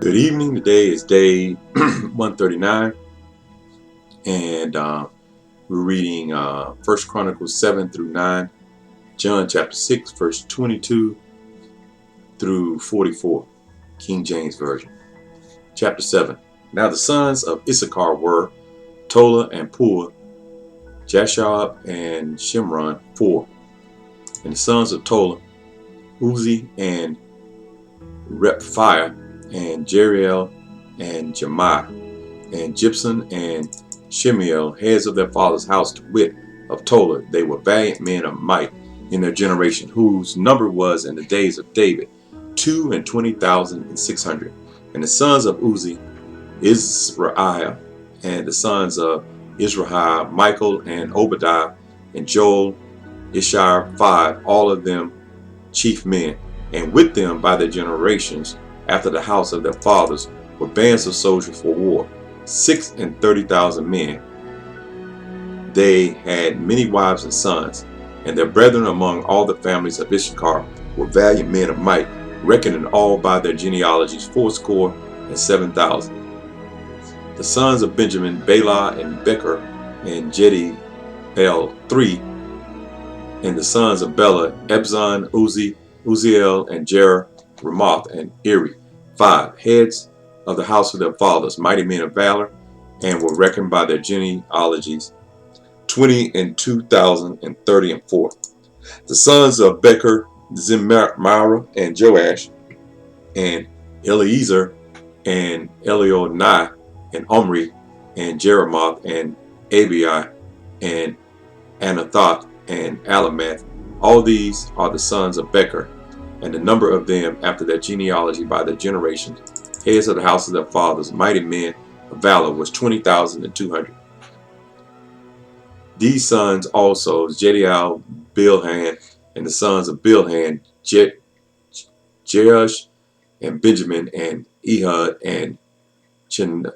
Good evening. Today is day 139, and we're reading 1 Chronicles 7 through 9, John chapter 6, verse 22 through 44, King James Version. Chapter 7. Now the sons of Issachar were Tola and Pua, Jashab and Shimron, 4. And the sons of Tola, Uzi and Rephiah, and Jeriel and Jemiah, and Gibson and Shemiel, heads of their father's house, to wit, of Tola. They were valiant men of might in their generation, whose number was in the days of David 22,600. And the sons of Uzi, Israel, and the sons of Israel, Michael and Obadiah, and Joel, Ishar, 5, all of them chief men. And with them by their generations, after the house of their fathers, were bands of soldiers for war, 36,000 men. They had many wives and sons, and their brethren among all the families of Issachar were valiant men of might, reckoning all by their genealogies 7,000. The sons of Benjamin, Bela and Becher, and Jediel, 3. And the sons of Bela, Ebzon, Uziel, and Ramoth, and Eri, 5, heads of the house of their fathers, mighty men of valor, and were reckoned by their genealogies 20,034. The sons of Becher, Zimra and Joash, and Eliezer, and Elionai, and Omri, and Jeremoth, and Abii, and Anathoth, and Alamath. All these are the sons of Becher, and the number of them after their genealogy by their generations, heads of the house of their fathers, mighty men of valor, was 20,200. These sons also, Jediel, Bilhan, and the sons of Bilhan, Jeush, and Benjamin, and Ehud, and Chinana,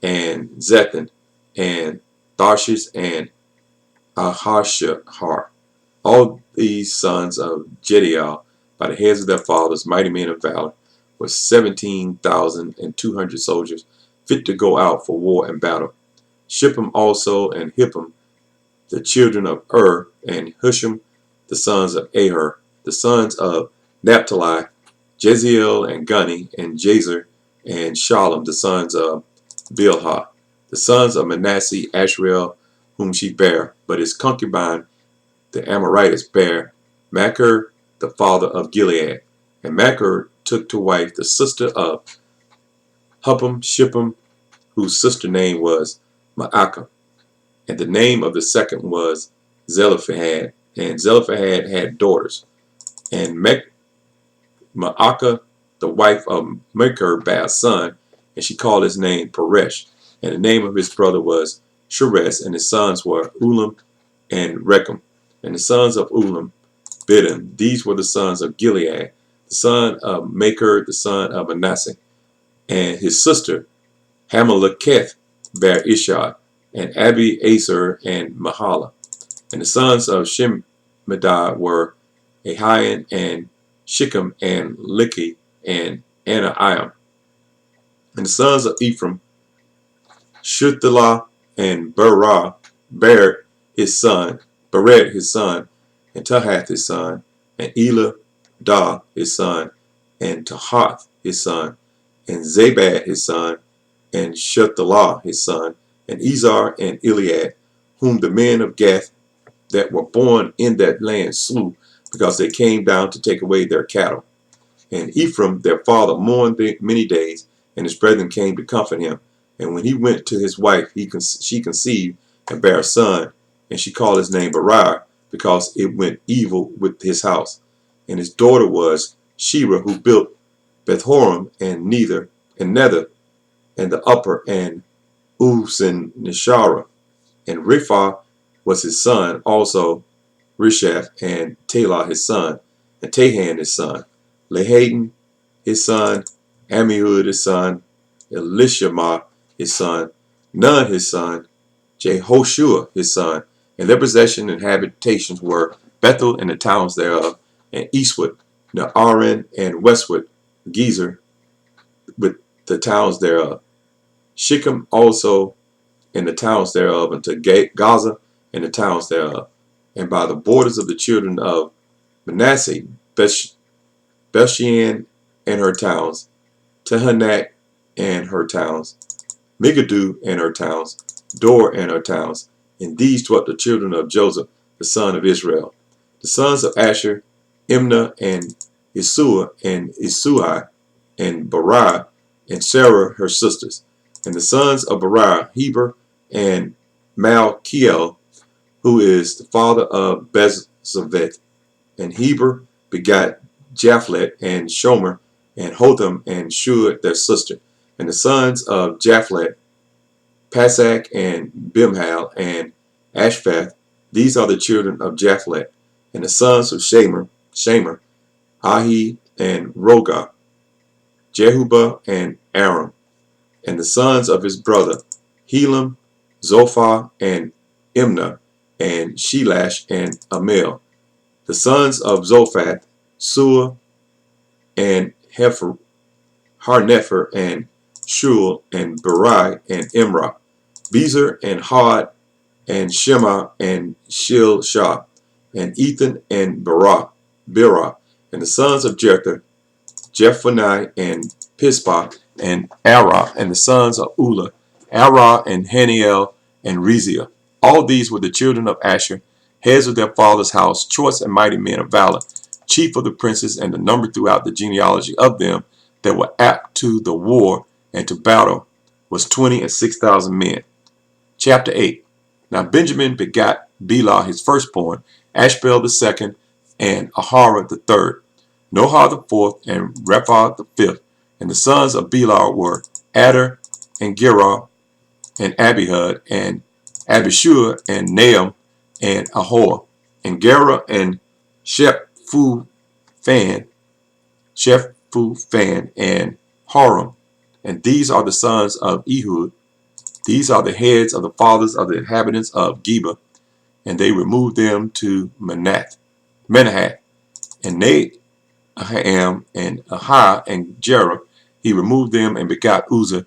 and Zethan, and Tarshish, and Ahashahar. All these sons of Jediel, by the heads of their fathers, mighty men of valor, were 17,200 soldiers, fit to go out for war and battle. Shippim also and Hippim, the children of and Hushim, the sons of Aher. The sons of Naphtali, Jeziel and Guni, and Jazer, and Shalom, the sons of Bilhah. The sons of Manasseh, Ashriel, whom she bare, but his concubine, the Amorites, bare Machir, the father of Gilead. And Machir took to wife the sister of Huppim, Shippim, whose sister name was Maacah. And the name of the second was Zelophehad. And Zelophehad had daughters. And Maacah, the wife of Machir, bare a son, and she called his name Peresh. And the name of his brother was Sheres, and his sons were Ulam and Rechem. And the sons of Ulam, Bidden. These were the sons of Gilead, the son of Machir, the son of Manasseh. And his sister, Hameleketh, bare Ishad, and Abi, Aser, and Mahala. And the sons of Shemida were Ahian, and Shechem, and Likhi, and Anaiam. And the sons of Ephraim, Shuthelah, and Bered his son, and Tahath his son, and Eladah his son, and Tahath his son, and Zabad his son, and Shuthelah his son, and Izar and Eliad, whom the men of Gath that were born in that land slew, because they came down to take away their cattle. And Ephraim their father mourned many days, and his brethren came to comfort him. And when he went to his wife, she conceived and bare a son, and she called his name Beriah, because it went evil with his house. And his daughter was Shira, who built Bethhoron and Nether, and the upper, and Uz and Nishara. And Riphah was his son, also Rishath, and Talah his son, and Tahan his son, Lehaden his son, Amihud his son, Elishama his son, Nun his son, Jehoshua his son. And their possession and habitations were Bethel and the towns thereof, and eastward Naaran, and westward Gezer with the towns thereof, Shechem also and the towns thereof, unto Gaza and the towns thereof, and by the borders of the children of Manasseh, Bethshean and her towns, Tehanak and her towns, Megiddo and her towns, Dor and her towns. In these dwelt the children of Joseph, the son of Israel. The sons of Asher, Imnah and Isua and Isui and Bariah and Sarah her sisters. And the sons of Bariah, Heber and Malkiel, who is the father of Bezaveth. And Heber begat Japhlet and Shomer and Hotham and Shua their sister. And the sons of Japhlet, Pasak and Bimhal and Ashvath. These are the children of Japhlet. And the sons of Shamer, Ahi and Roga, Jehubah and Aram. And the sons of his brother, Helam, Zophah and Imnah, and Shelash and Amel. The sons of Zophath, Sua and Harnepher and Shul and Berai and Imrah, Bezer and Had and Shema and Shilshah, and Ethan and Birah, and the sons of Jether, Jephani and Pispa and Arah, and the sons of Ulah, Arah and Haniel and Reziah. All these were the children of Asher, heads of their father's house, choice and mighty men of valor, chief of the princes, and the number throughout the genealogy of them that were apt to the war and to battle was 26,000 men. Chapter 8. Now Benjamin begat Bela his firstborn, Ashbel the second, and Ahara the third, Nohah the fourth, and Rephath the fifth. And the sons of Bela were Adar, and Gerah, and Abihud, and Abishua, and Nahum, and Ahor, and Gerah, and Shephufan, and Horam. And these are the sons of Ehud. These are the heads of the fathers of the inhabitants of Geba, and they removed them to Manahath, and Naham, and Ahah, and Jerah. He removed them and begot Uzzah,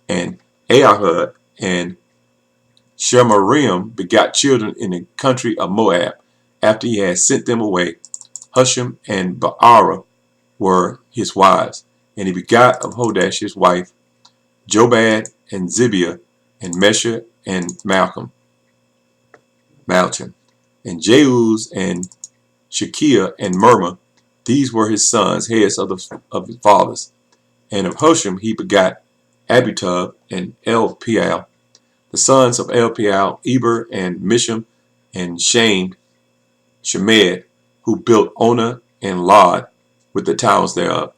and Ahihud, and Shemaraim begot children in the country of Moab, after he had sent them away. Husham and Baara were his wives, and he begot of Hodash his wife, Jobad, and Zibiah, and Mesha, and Malcham, and Jeuz, and Shekiah, and Mirma. These were his sons, heads of his fathers. And of Husham he begot Abitub and Elpial. The sons of Elpial, Eber, and Misham, and Shemed, who built Ona and Lod with the towns thereof.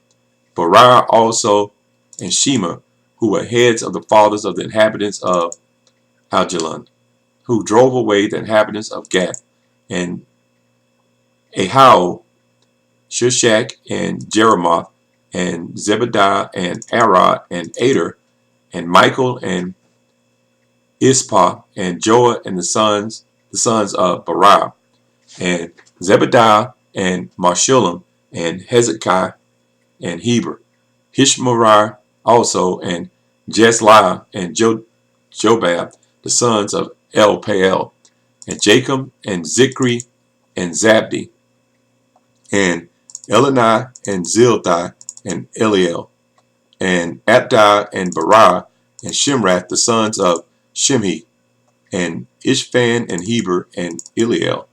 Bariah also, and Shema, who were heads of the fathers of the inhabitants of Ajalon, who drove away the inhabitants of Gath, and Ahau, Shishak, and Jeremoth, and Zebediah, and Arad, and Ader, and Michael, and Ispah, and Joah, and the sons of Bariah, and Zebediah, and Meshullam, and Hezekiah, and Heber, Hishmerai also, and Jesliah, and Jobab, the sons of Elpael, and Jacob, and Zikri, and Zabdi, and Elani, and Zilthai, and Eliel, and Abdi, and Bariah, and Shimrath, the sons of Shimhi, and Ishphan, and Heber, and Eliel,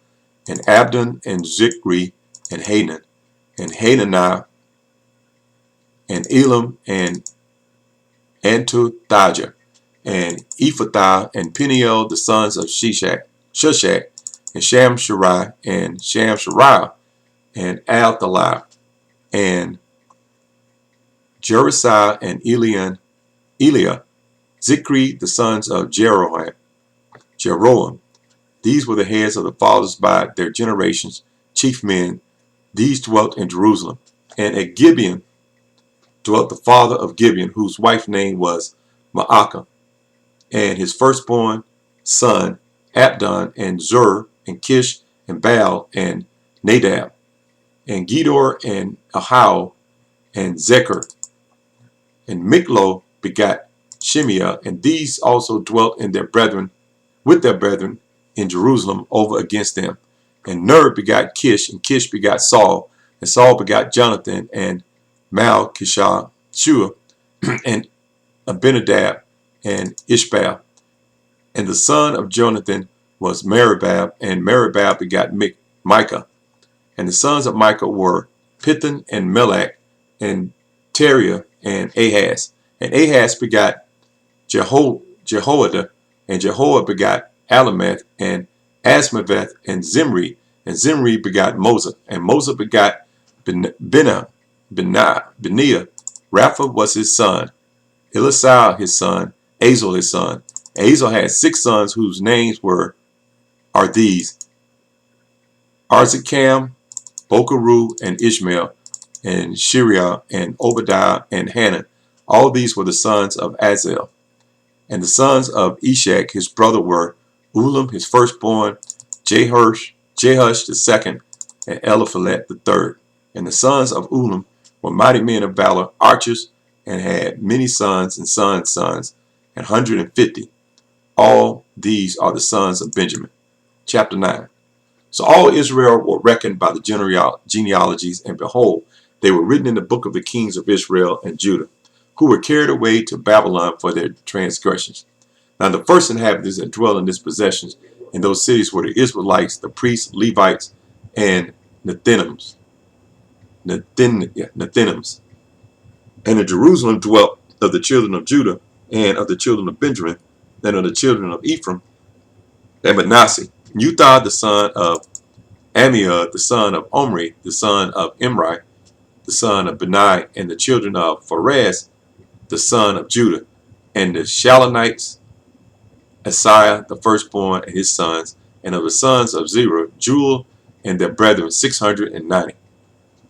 and Abdon, and Zikri, and Hanan, and Hananiah, and Elam, and Antothijah, and Ephathah, and Peniel, the sons of Shushak, and Shamsherai, and Shamshariah, and Althalai, and Jerusiah, and Eliah, Zikri, the sons of Jeroam. These were the heads of the fathers by their generations, chief men. These dwelt in Jerusalem. And at Gibeon dwelt the father of Gibeon, whose wife's name was Maacah, and his firstborn son Abdon, and Zur, and Kish, and Baal, and Nadab, and Gedor, and Ahau, and Zechar. And Miklo begat Shimea, and these also dwelt in their brethren, with their brethren in Jerusalem over against them. And Ner begat Kish, and Kish begat Saul, and Saul begat Jonathan, and Malchishua, and Abinadab, and Ishbaal. And the son of Jonathan was Meribab, and Meribab begat Micah. And the sons of Micah were Pithon and Melech, and Teriah, and Ahaz. And Ahaz begat Jehoiada, and Jehoiada begat Alameth, and Asmaveth, and Zimri. And Zimri begat Mosa, and Mosa begat Beniah. Rapha was his son, Elisau his son, Azel his son. Azel had 6 sons whose names are these: Arzikam, Bokeru, and Ishmael, and Shiriah, and Obadiah, and Hanan. All these were the sons of Azel. And the sons of Eshek his brother were Ulam his firstborn, Jehush the second, and Eliphalet the third. And the sons of Ulam were mighty men of valor, archers, and had many sons and sons, 150. All these are the sons of Benjamin. Chapter 9. So all Israel were reckoned by the genealogies, and behold, they were written in the book of the kings of Israel and Judah, who were carried away to Babylon for their transgressions. Now the first inhabitants that dwell in these possessions in those cities were the Israelites, the priests, Levites, and Nethinims. And in Jerusalem dwelt of the children of Judah, and of the children of Benjamin, and of the children of Ephraim, and Manasseh, Uthah the son of Amiud, the son of Omri, the son of Imri, the son of Benai, and the children of Pharez, the son of Judah, and the Shalonites, Asaiah the firstborn, and his sons, and of the sons of Zerah, Jewel, and their brethren, 690.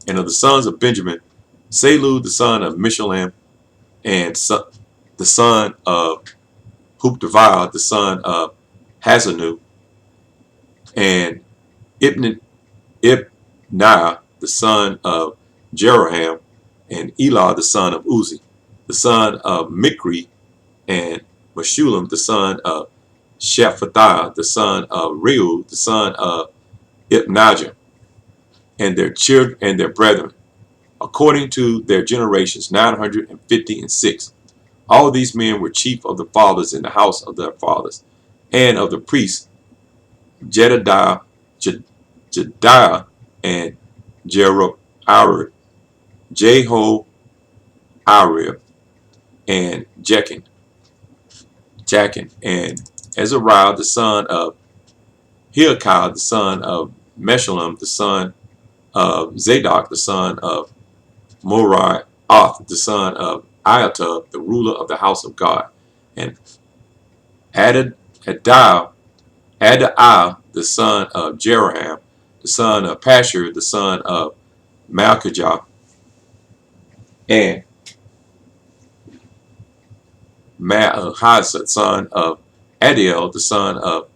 And of the sons of Benjamin, Salu the son of Mishalam, and the son of Hupdaviah, the son of Hazanu, and Ibnah, the son of Jeroham, and Elah, the son of Uzi, the son of Mikri, and Meshulam, the son of Shephatiah, the son of Reu, the son of Ibnajah, and their children and their brethren, according to their generations, 956. All these men were chief of the fathers in the house of their fathers, and of the priests, Jedidiah, and Jehoiarib, and Jachin, and Azariah, the son of Hilkiah, the son of Meshullam, the son of Zadok, the son of Morioth, the son of Iatub, the ruler of the house of God, and Adaiah, the son of Jeroham, the son of Pashur, the son of Malchijah, and Mahazah, son of Adiel, the son of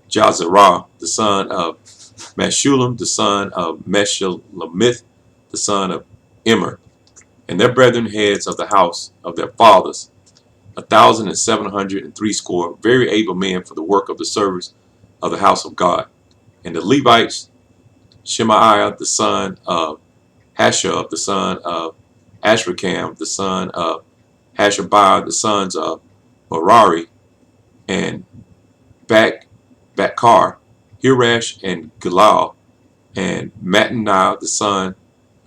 Jazarah, the son of Meshullam, the son of Meshulamith, the son of Immer, and their brethren heads of the house of their fathers, 1,760, very able men for the work of the service of the house of God. And the Levites, Shemaiah, the son of Hashub, the son of Ashrakam, the son of Hashabiah, the sons of Merari, and Bakar, Hirash, and Gilal, and Mattaniah, the son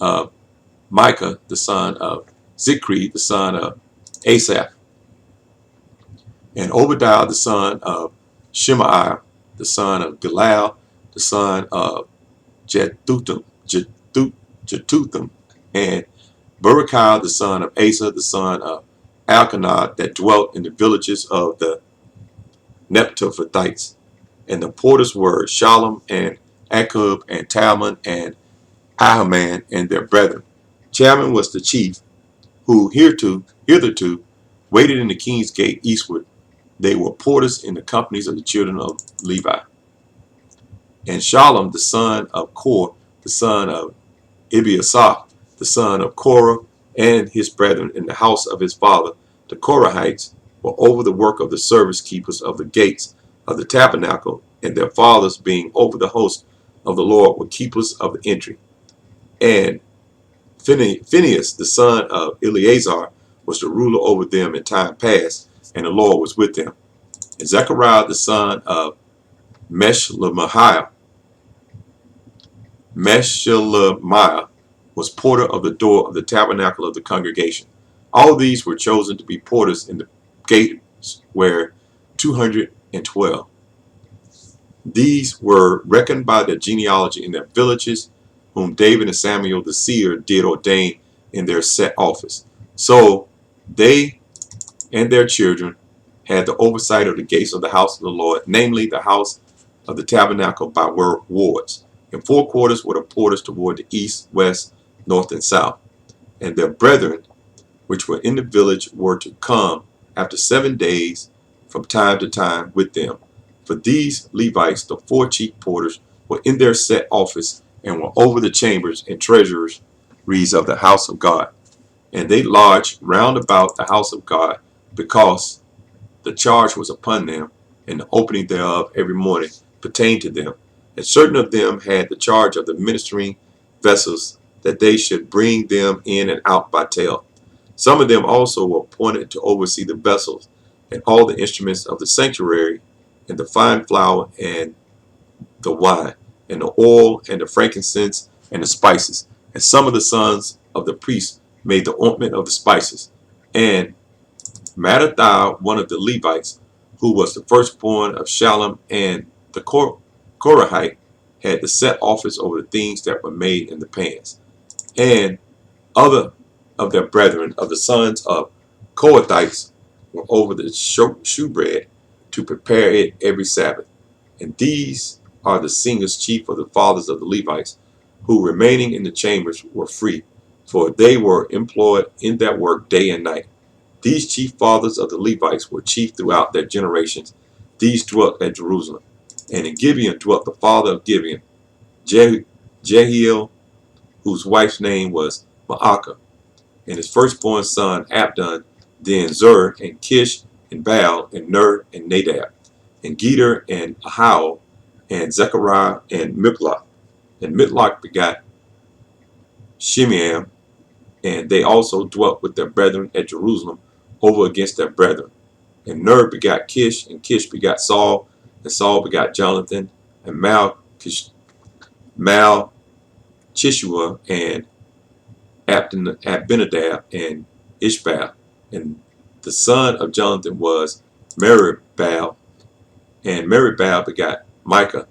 of Micah, the son of Zikri, the son of Asaph, and Obadiah, the son of Shemaiah, the son of Galal, the son of Jetutham, and Berechiah, the son of Asa, the son of Elkanah, that dwelt in the villages of the Nephtophathites. And the porters were Shalom, and Akub, and Talmon, and Ahaman, and their brethren. Chalmon was the chief, who hitherto waited in the king's gate eastward. They were porters in the companies of the children of Levi. And Shalom, the son of Kor, the son of Ebiasaph, the son of Korah, and his brethren in the house of his father, the Korahites, were over the work of the service keepers of the gates of the tabernacle, and their fathers, being over the host of the Lord, were keepers of the entry. And Phinehas, the son of Eleazar, was the ruler over them in time past, and the Lord was with them. And Zechariah, the son of Meshlemiah, was porter of the door of the tabernacle of the congregation. All these were chosen to be porters in the gates were 212. These were reckoned by their genealogy in their villages, whom David and Samuel the seer did ordain in their set office. So they and their children had the oversight of the gates of the house of the Lord, namely the house of the tabernacle by wards. In 4 quarters were the porters toward the east, west, north, and south. And their brethren, which were in the village, were to come after 7 days from time to time with them. For these Levites, the 4 chief porters, were in their set office and were over the chambers and treasuries of the house of God. And they lodged round about the house of God, because the charge was upon them, and the opening thereof every morning pertained to them. And certain of them had the charge of the ministering vessels, that they should bring them in and out by tale. Some of them also were appointed to oversee the vessels, and all the instruments of the sanctuary, and the fine flour, and the wine, and the oil, and the frankincense, and the spices. And some of the sons of the priests made the ointment of the spices. And Mattathiah, one of the Levites, who was the firstborn of Shallum and the Korahite, had the set office over the things that were made in the pans. And other of their brethren of the sons of Kohathites were over the shewbread, to prepare it every Sabbath. And these are the singers chief of the fathers of the Levites, who remaining in the chambers were free, for they were employed in that work day and night. These chief fathers of the Levites were chief throughout their generations. These dwelt at Jerusalem. And in Gibeon dwelt the father of Gibeon, Jehiel, whose wife's name was Maacah, and his firstborn son Abdon, then Zur, and Kish, and Baal, and Ner, and Nadab, and Geder, and Ahau, and Zechariah, and Mikloth. And Mikloth begat Shimeam, and they also dwelt with their brethren at Jerusalem, over against their brethren. And Ner begat Kish, and Kish begat Saul, and Saul begat Jonathan, and Malchishua, and Abinadab, and Ishbal. And the son of Jonathan was Meribbaal, and Meribbaal begat Micah.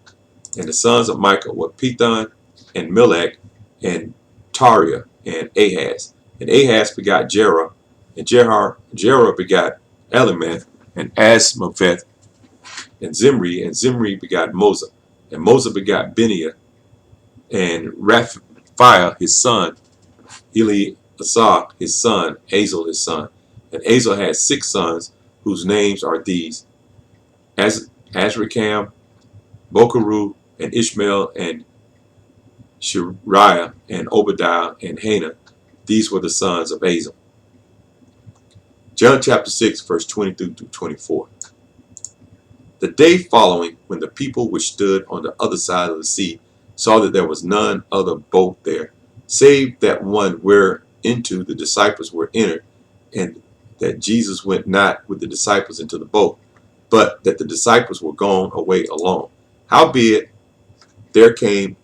And the sons of Micah were Pithon, and Melech, and Tariah, and Ahaz. And Ahaz begat Jerah, and Jerah begat Elimeth, and Asmaveth, and Zimri begat Moza. And Moza begat Beniah, and Raphiah his son, Eleazar his son, Azel his son. And Azel had 6 sons, whose names are these: Azrikam, Bokeru, and Ishmael, and Shariah, and Obadiah, and Hannah. These were the sons of Azel. John chapter 6, verse 22 through 24. The day following, when the people which stood on the other side of the sea saw that there was none other boat there, save that one whereinto the disciples were entered, and that Jesus went not with the disciples into the boat, but that the disciples were gone away alone. Howbeit there came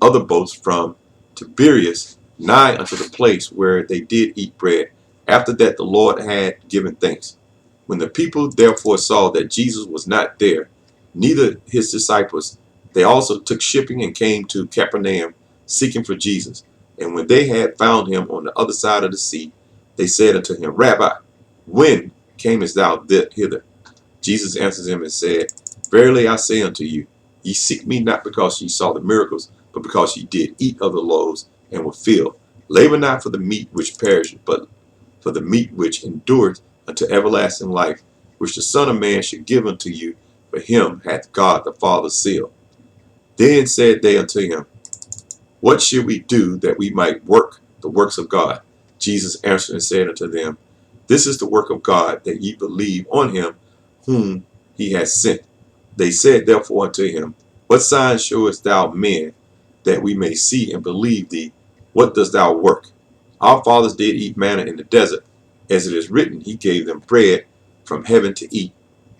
other boats from Tiberias nigh unto the place where they did eat bread, after that the Lord had given thanks. When the people therefore saw that Jesus was not there, neither his disciples, they also took shipping and came to Capernaum, seeking for Jesus. And when they had found him on the other side of the sea, they said unto him, Rabbi, when camest thou hither? Jesus answered them and said, Verily I say unto you, ye seek me not because ye saw the miracles, but because ye did eat of the loaves and were filled. Labor not for the meat which perisheth, but for the meat which endureth unto everlasting life, which the Son of Man should give unto you. For him hath God the Father sealed. Then said they unto him, What should we do that we might work the works of God? Jesus answered and said unto them, This is the work of God, that ye believe on him whom he has sent. They said therefore unto him, What sign showest thou men, that we may see and believe thee? What dost thou work? Our fathers did eat manna in the desert, as it is written, He gave them bread from heaven to eat.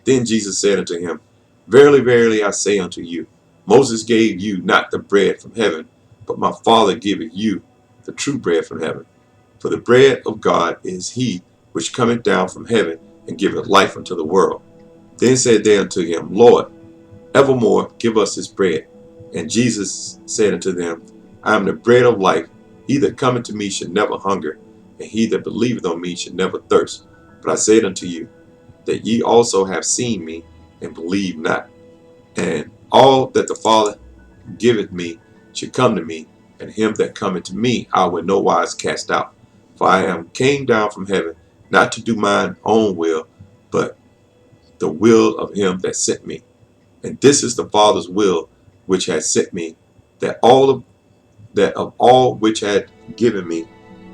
Then Jesus said unto him, Verily, verily, I say unto you, Moses gave you not the bread from heaven, but my Father giveth you the true bread from heaven. For the bread of God is he which cometh down from heaven, and giveth life unto the world. Then said they unto him, Lord, evermore give us this bread. And Jesus said unto them, I am the bread of life. He that cometh to me shall never hunger, and he that believeth on me shall never thirst. But I said unto you, that ye also have seen me, and believe not. And all that the Father giveth me shall come to me, and him that cometh to me I will no wise cast out. For I am came down from heaven, not to do mine own will, but the will of him that sent me. And this is the Father's will which hath sent me, that of all which had given me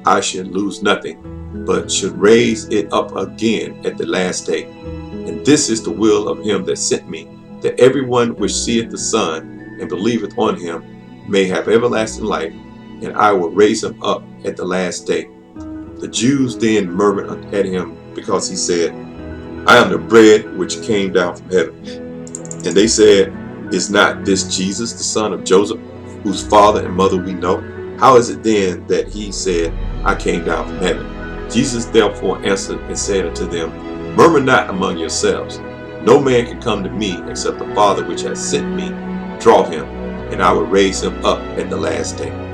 I should lose nothing, but should raise it up again at the last day. And this is the will of him that sent me, that everyone which seeth the Son and believeth on him may have everlasting life, and I will raise him up at the last day. The Jews then murmured at him, because he said, I am the bread which came down from heaven. And they said, Is not this Jesus, the son of Joseph, whose father and mother we know? How is it then that he said, I came down from heaven? Jesus therefore answered and said unto them, Murmur not among yourselves. No man can come to me except the Father which has sent me draw him, and I will raise him up at the last day.